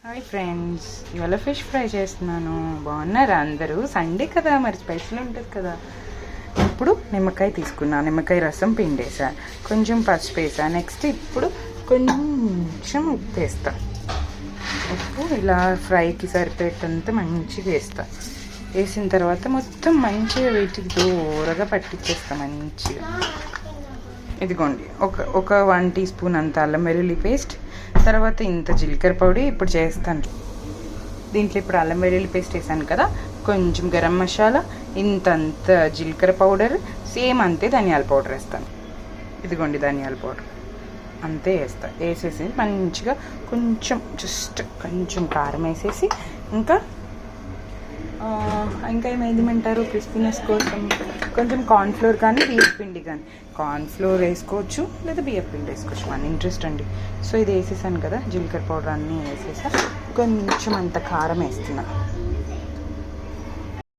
Hi friends, ఇవాళ fish fry చేస్తున్నాను. బాగున్నారా అందరూ? సండే కదా, మరి స్పెషల్ ఉంటుంది కదా. ఇప్పుడు నిమ్మకాయ తీసుకున్నా, నిమ్మకాయ రసం పిండేసా, కొంచెం పసుపు వేసా. నెక్స్ట్ ఇప్పుడు కొంచెం ఉప్పు వేస్తా. ఉప్పు ఇలా ఫ్రైకి సరిపోయేటంత మంచిగా వేస్తా. వేసిన తర్వాత మొత్తం మంచిగా వీటికి దూరగా పట్టించేస్తా మంచిగా. ఇదిగోండి, ఒక 1 టీ స్పూన్ అంత అల్లం వెల్లుల్లి పేస్ట్, తర్వాత ఇంత జీలకర్ర పొడి ఇప్పుడు చేస్తాను. దీంట్లో ఇప్పుడు అల్లం వెల్లుల్లి పేస్ట్ వేసాను కదా, కొంచెం గరం మసాలా, ఇంతంత జీలకర్ర పౌడర్, సేమ్ అంతే ధనియాల పౌడర్ వేస్తాను. ఇదిగోండి ధనియాల పౌడర్ అంతే వేసేసి మంచిగా కొంచెం కొంచెం కారం వేసేసి ఇంకా ఏమేమంటారు క్రిస్పీనెస్ కోసం కొంచెం కార్న్ఫ్లోర్ కానీ బియ్యం పిండి కానీ, కార్న్ఫ్లోర్ వేసుకోవచ్చు లేదా బియ్యం పిండి వేసుకోవచ్చు, మన ఇంట్రెస్ట్ అండి. సో ఇది వేసేసాను కదా, జీలకర్ర పౌడర్ అన్నీ వేసేసా. కొంచెం అంత కారం వేస్తున్నా.